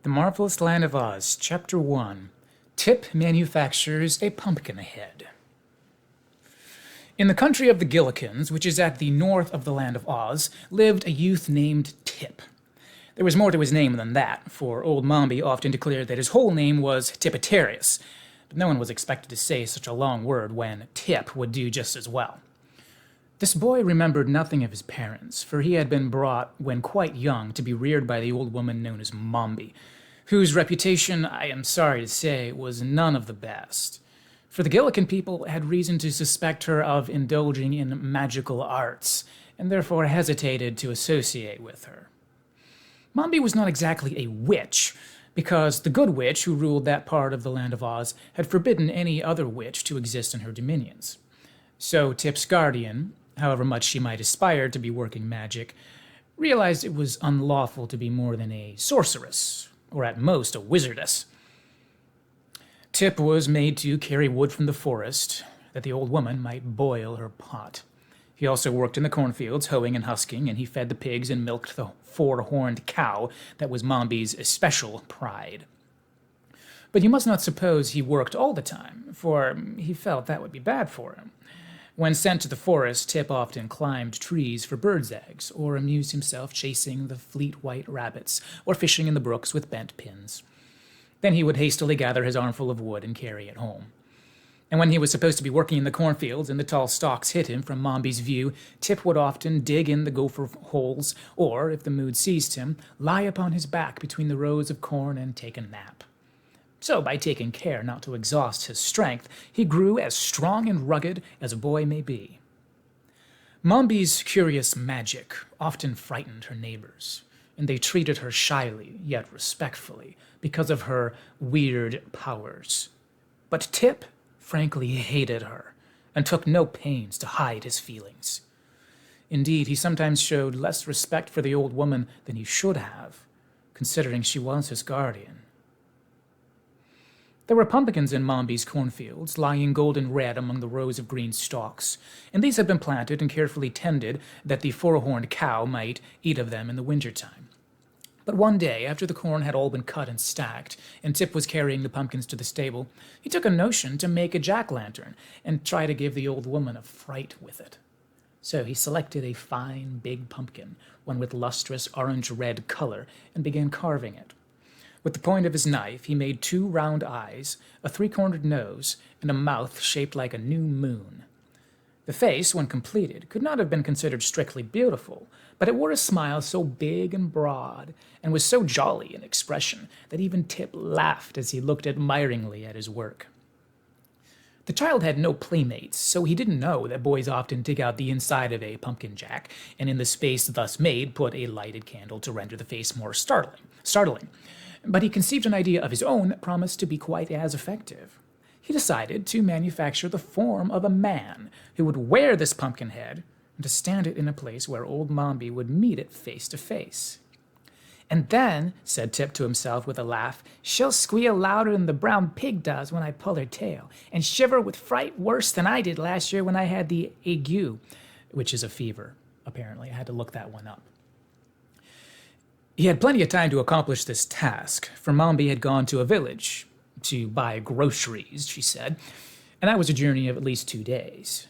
The Marvelous Land of Oz, Chapter 1. Tip manufactures a Pumpkinhead. In the country of the Gillikins, which is at the north of the Land of Oz, lived a youth named Tip. There was more to his name than that, for old Mombi often declared that his whole name was Tipitarius, but no one was expected to say such a long word when Tip would do just as well. This boy remembered nothing of his parents, for he had been brought when quite young to be reared by the old woman known as Mombi, whose reputation, I am sorry to say, was none of the best. For the Gillikin people had reason to suspect her of indulging in magical arts, and therefore hesitated to associate with her. Mombi was not exactly a witch, because the good witch who ruled that part of the Land of Oz had forbidden any other witch to exist in her dominions. So Tip's guardian, however much she might aspire to be working magic, realized it was unlawful to be more than a sorceress, or at most a wizardess. Tip was made to carry wood from the forest, that the old woman might boil her pot. He also worked in the cornfields, hoeing and husking, and he fed the pigs and milked the four-horned cow that was Mombi's especial pride. But you must not suppose he worked all the time, for he felt that would be bad for him. When sent to the forest, Tip often climbed trees for birds' eggs, or amused himself chasing the fleet white rabbits, or fishing in the brooks with bent pins. Then he would hastily gather his armful of wood and carry it home. And when he was supposed to be working in the cornfields and the tall stalks hid him from Mombi's view, Tip would often dig in the gopher holes, or, if the mood seized him, lie upon his back between the rows of corn and take a nap. So, by taking care not to exhaust his strength, he grew as strong and rugged as a boy may be. Mombi's curious magic often frightened her neighbors, and they treated her shyly, yet respectfully, because of her weird powers. But Tip frankly hated her, and took no pains to hide his feelings. Indeed, he sometimes showed less respect for the old woman than he should have, considering she was his guardian. There were pumpkins in Mombi's cornfields, lying golden red among the rows of green stalks, and these had been planted and carefully tended that the four-horned cow might eat of them in the winter-time. But one day, after the corn had all been cut and stacked, and Tip was carrying the pumpkins to the stable, he took a notion to make a jack-lantern and try to give the old woman a fright with it. So he selected a fine, big pumpkin, one with lustrous orange-red color, and began carving it. With the point of his knife, he made 2 round eyes, a 3-cornered nose, and a mouth shaped like a new moon. The face, when completed, could not have been considered strictly beautiful, but it wore a smile so big and broad, and was so jolly in expression, that even Tip laughed as he looked admiringly at his work. The child had no playmates, so he didn't know that boys often dig out the inside of a pumpkin jack, and in the space thus made put a lighted candle to render the face more startling. But he conceived an idea of his own that promised to be quite as effective. He decided to manufacture the form of a man who would wear this pumpkin head and to stand it in a place where old Mombi would meet it face to face. And then, said Tip to himself with a laugh, she'll squeal louder than the brown pig does when I pull her tail, and shiver with fright worse than I did last year when I had the ague, which is a fever, apparently. I had to look that one up. He had plenty of time to accomplish this task, for Mombi had gone to a village to buy groceries, she said, and that was a journey of at least 2 days.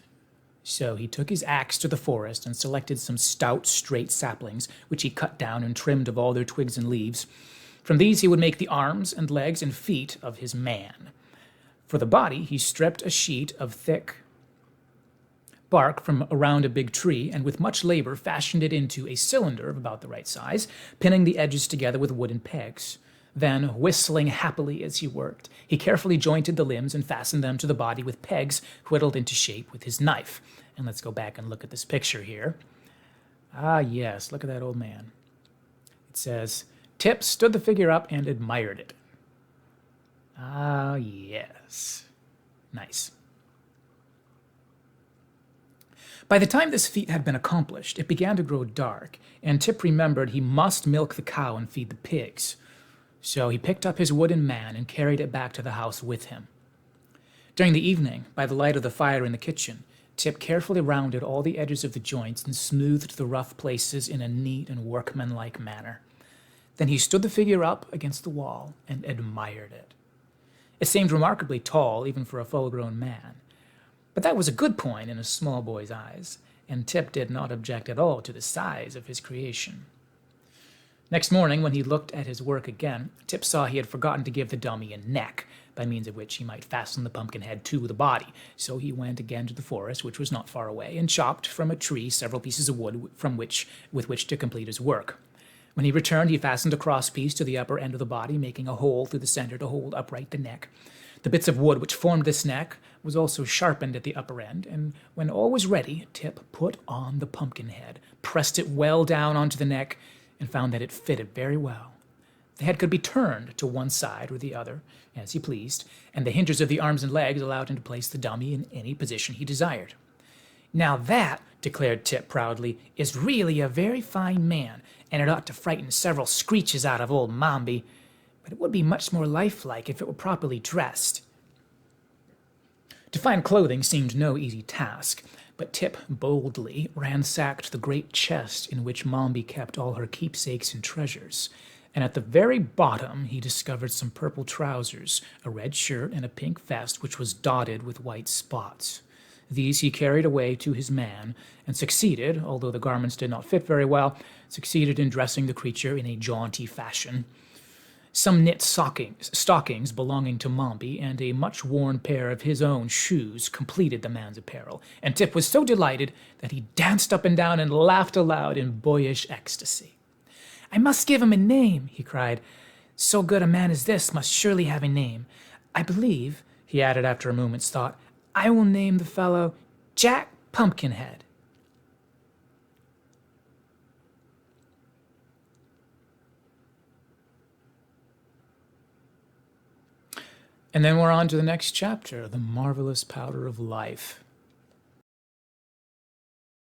So he took his axe to the forest and selected some stout, straight saplings, which he cut down and trimmed of all their twigs and leaves. From these he would make the arms and legs and feet of his man. For the body, he stripped a sheet of thick bark from around a big tree, and with much labor fashioned it into a cylinder of about the right size, pinning the edges together with wooden pegs. Then, whistling happily as he worked, he carefully jointed the limbs and fastened them to the body with pegs whittled into shape with his knife. And let's go back and look at this picture here. Ah, yes, look at that old man. It says, Tip stood the figure up and admired it. Ah, yes. Nice. By the time this feat had been accomplished, it began to grow dark, and Tip remembered he must milk the cow and feed the pigs. So he picked up his wooden man and carried it back to the house with him. During the evening, by the light of the fire in the kitchen, Tip carefully rounded all the edges of the joints and smoothed the rough places in a neat and workmanlike manner. Then he stood the figure up against the wall and admired it. It seemed remarkably tall, even for a full-grown man. But that was a good point in a small boy's eyes, and Tip did not object at all to the size of his creation. Next morning, when he looked at his work again, Tip saw he had forgotten to give the dummy a neck, by means of which he might fasten the Pumpkinhead to the body. So he went again to the forest, which was not far away, and chopped from a tree several pieces of wood with which to complete his work. When he returned, he fastened a crosspiece to the upper end of the body, making a hole through the center to hold upright the neck. The bits of wood which formed this neck was also sharpened at the upper end, and when all was ready, Tip put on the Pumpkinhead, pressed it well down onto the neck, and found that it fitted very well. The head could be turned to one side or the other, as he pleased, and the hinges of the arms and legs allowed him to place the dummy in any position he desired. "Now that," declared Tip proudly, "is really a very fine man, and it ought to frighten several screeches out of old Mombi, but it would be much more lifelike if it were properly dressed." To find clothing seemed no easy task, but Tip boldly ransacked the great chest in which Mombi kept all her keepsakes and treasures, and at the very bottom he discovered some purple trousers, a red shirt, and a pink vest which was dotted with white spots. These he carried away to his man, and succeeded, although the garments did not fit very well, succeeded in dressing the creature in a jaunty fashion. Some knit stockings belonging to Mombi and a much-worn pair of his own shoes completed the man's apparel, and Tip was so delighted that he danced up and down and laughed aloud in boyish ecstasy. "I must give him a name," he cried. "So good a man as this must surely have a name. I believe," he added after a moment's thought, "I will name the fellow Jack Pumpkinhead." And then we're on to the next chapter, The Marvelous Powder of Life.